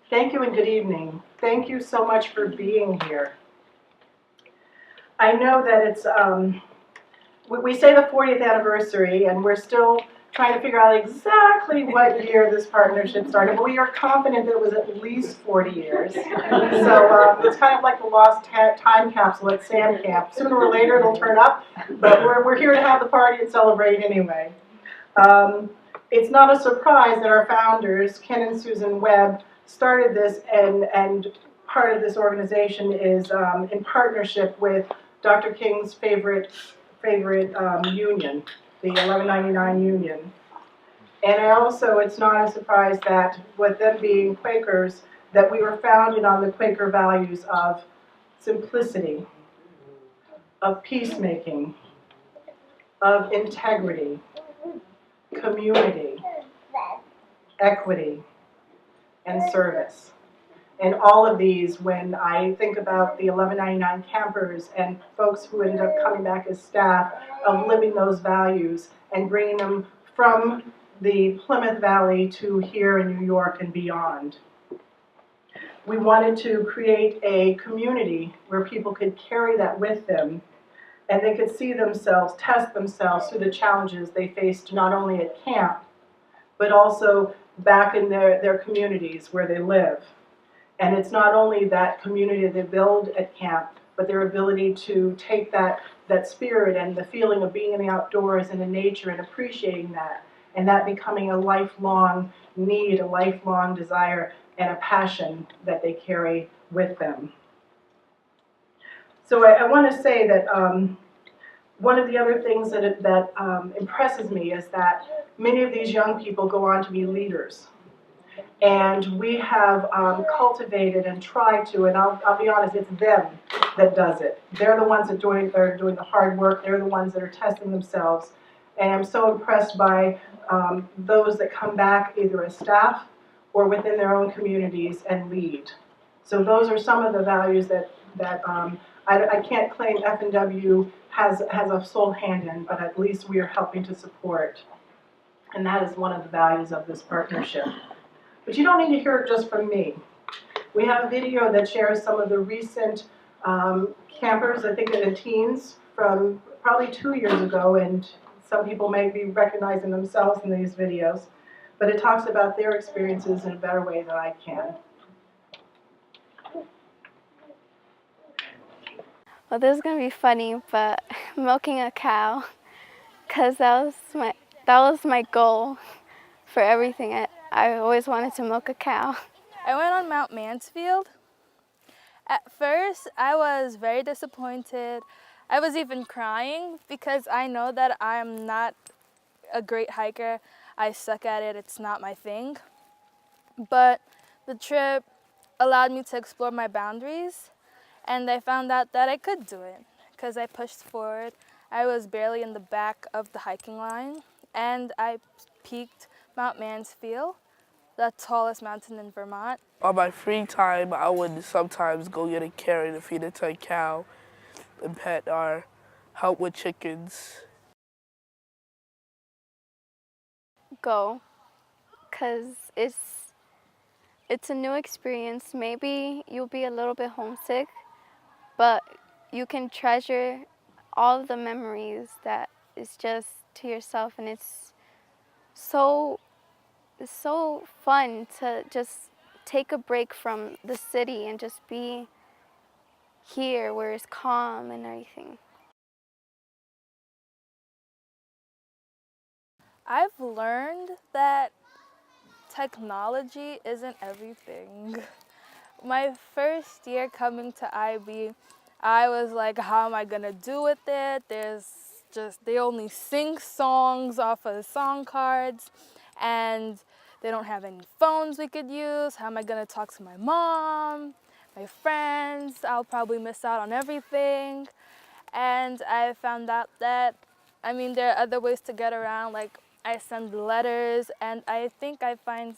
Thank you and good evening. Thank you so much for being here. I know that it's, we say the 40th anniversary, and we're still trying to figure out exactly what year this partnership started, but we are confident that it was at least 40 years. So it's kind of like the lost time capsule at Sam Camp. Sooner or later it'll turn up, but we're here to have the party and celebrate anyway. It's not a surprise that our founders, Ken and Susan Webb, started this, and part of this organization is in partnership with Dr. King's favorite union, the 1199 Union. And also, it's not a surprise that, with them being Quakers, that we were founded on the Quaker values of simplicity, of peacemaking, of integrity, community, equity, and service. And all of these, when I think about the 1199 campers and folks who ended up coming back as staff, of living those values and bringing them from the Plymouth Valley to here in New York and beyond. We wanted to create a community where people could carry that with them, and they could see themselves, test themselves through the challenges they faced not only at camp, but also back in their communities where they live. And it's not only that community they build at camp, but their ability to take that spirit and the feeling of being in the outdoors and in nature and appreciating that, and that becoming a lifelong need, a lifelong desire, and a passion that they carry with them. So I want to say that one of the other things that impresses me is that many of these young people go on to be leaders. And we have cultivated and tried to, and I'll be honest, it's them that does it. They're the ones that are doing the hard work. They're the ones that are testing themselves. And I'm so impressed by those that come back either as staff or within their own communities and lead. So those are some of the values that I can't claim F&W has a sole hand in, but at least we are helping to support. And that is one of the values of this partnership. But you don't need to hear it just from me. We have a video that shares some of the recent campers, I think the teens, from probably 2 years ago, and some people may be recognizing themselves in these videos, but it talks about their experiences in a better way than I can. Well, this is gonna be funny, but milking a cow, cause that was my goal for everything. I always wanted to milk a cow. I went on Mount Mansfield. At first, I was very disappointed. I was even crying because I know that I'm not a great hiker. I suck at it. It's not my thing. But the trip allowed me to explore my boundaries, and I found out that I could do it because I pushed forward. I was barely in the back of the hiking line, and I peaked Mount Mansfield, the tallest mountain in Vermont. On my free time, I would sometimes go get a carrot and feed it to a cow and pet or help with chickens. Go, cause it's a new experience. Maybe you'll be a little bit homesick, but you can treasure all of the memories that is just to yourself, and it's so fun to just take a break from the city and just be here where it's calm and everything. I've learned that technology isn't everything. My first year coming to IB, I was like, how am I gonna do with it? They only sing songs off of song cards, and they don't have any phones we could use. How am I gonna talk to my mom, my friends? I'll probably miss out on everything. And I found out that, there are other ways to get around. Like, I send letters, and I think I find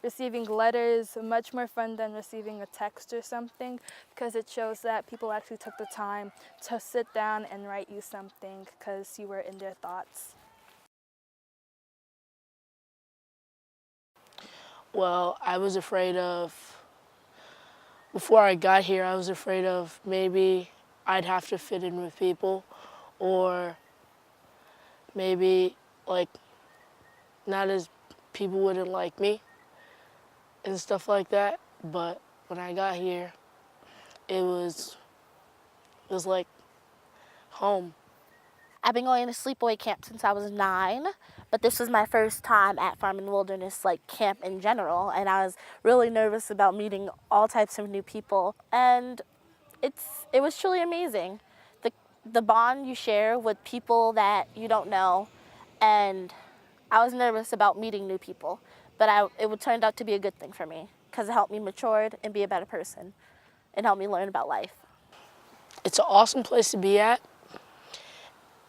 receiving letters much more fun than receiving a text or something, because it shows that people actually took the time to sit down and write you something because you were in their thoughts. Well, I was afraid of before I got here, I was afraid of maybe I'd have to fit in with people, or maybe like not as people wouldn't like me and stuff like that. But when I got here, it was like home. I've been going to sleepaway camp since I was 9, but this was my first time at Farm and Wilderness, like camp in general, and I was really nervous about meeting all types of new people, and it was truly amazing. The bond you share with people that you don't know, and I was nervous about meeting new people, but it turned out to be a good thing for me because it helped me mature and be a better person and helped me learn about life. It's an awesome place to be at.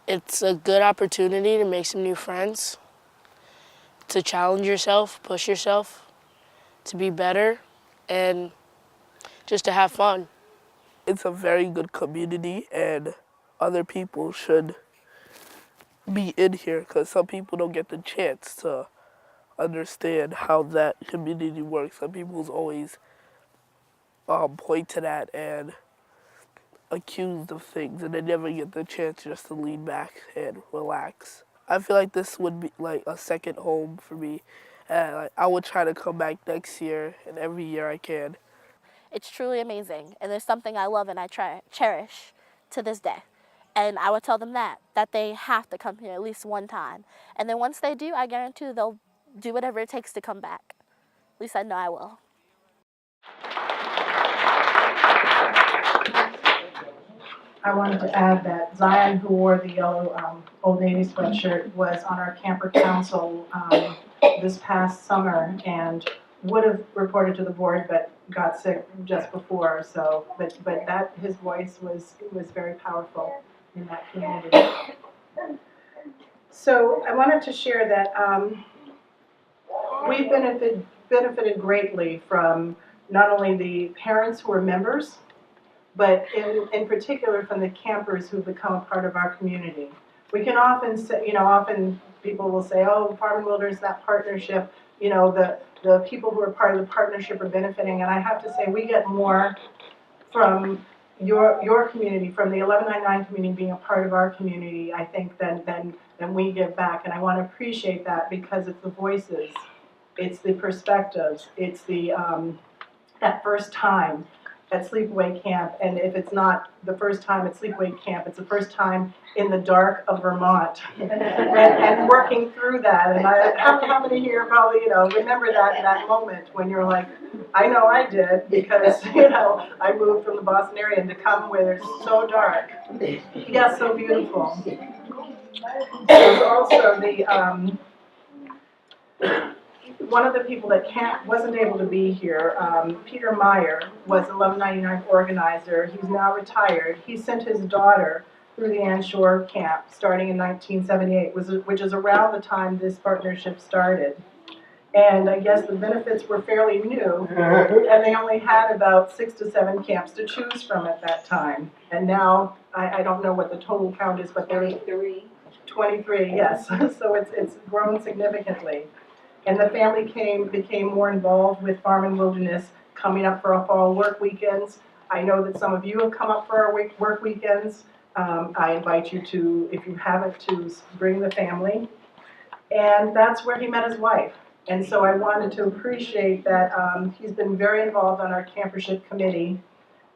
It's a good opportunity to make some new friends, to challenge yourself, push yourself, to be better, and just to have fun. It's a very good community, and other people should be in here because some people don't get the chance to understand how that community works. Some people always point to that and accused of things, and they never get the chance just to lean back and relax. I feel like this would be like a second home for me, and like, I would try to come back next year and every year I can. It's truly amazing, and there's something I love and I cherish to this day. And I would tell them that they have to come here at least one time. And then once they do, I guarantee they'll do whatever it takes to come back. At least I know I will. I wanted to add that Zion, who wore the yellow Old Navy sweatshirt, was on our camper council this past summer and would have reported to the board, but got sick just before. So, but that his voice was very powerful in that community. So I wanted to share that we've benefited greatly from not only the parents who are members, but in particular from the campers who've become a part of our community. We can often say, often people will say, oh, Farm and Wilderness, that partnership, the people who are part of the partnership are benefiting, and I have to say we get more from your community, from the 1199 community being a part of our community, I think, than we give back, and I want to appreciate that because it's the voices, it's the perspectives, it's the that first time at sleepaway camp, and if it's not the first time at sleepaway camp, it's the first time in the dark of Vermont, and working through that. And how many here probably remember that moment when you're like, I know I did, because I moved from the Boston area and to come where it's so dark, yeah, so beautiful. There's also the one of the people that wasn't able to be here, Peter Meyer, was an 1199 organizer. He's now retired. He sent his daughter through the Anne Shore camp starting in 1978, which is around the time this partnership started. And I guess the benefits were fairly new, and they only had about 6 to 7 camps to choose from at that time. And now, I don't know what the total count is, but there are 23, yes. So it's grown significantly. And the family became more involved with Farm and Wilderness, coming up for our fall work weekends. I know that some of you have come up for our work weekends. I invite you to, if you haven't, to bring the family. And that's where he met his wife. And so I wanted to appreciate that he's been very involved on our campership committee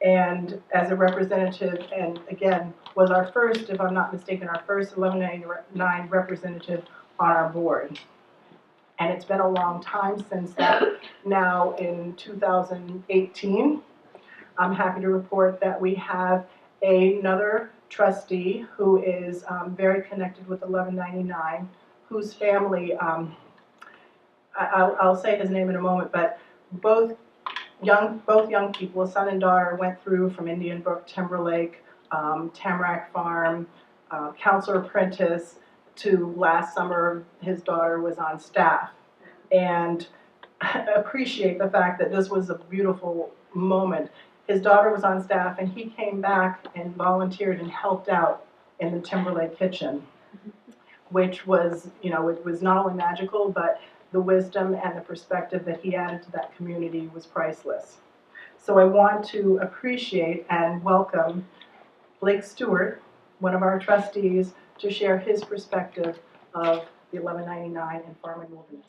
and as a representative, and again, was our first, if I'm not mistaken, our first 1199 representative on our board. And it's been a long time since that. Now in 2018, I'm happy to report that we have another trustee who is very connected with 1199, whose family, I'll say his name in a moment, but both young people, a son and daughter, went through from Indian Brook, Timberlake, Tamarack Farm, counselor apprentice, to last summer his daughter was on staff. And appreciate the fact that this was a beautiful moment. His daughter was on staff and he came back and volunteered and helped out in the Timberlake kitchen, which was, it was not only magical, but the wisdom and the perspective that he added to that community was priceless. So I want to appreciate and welcome Blake Stewart, one of our trustees, to share his perspective of the 1199 in Farm and Wilderness.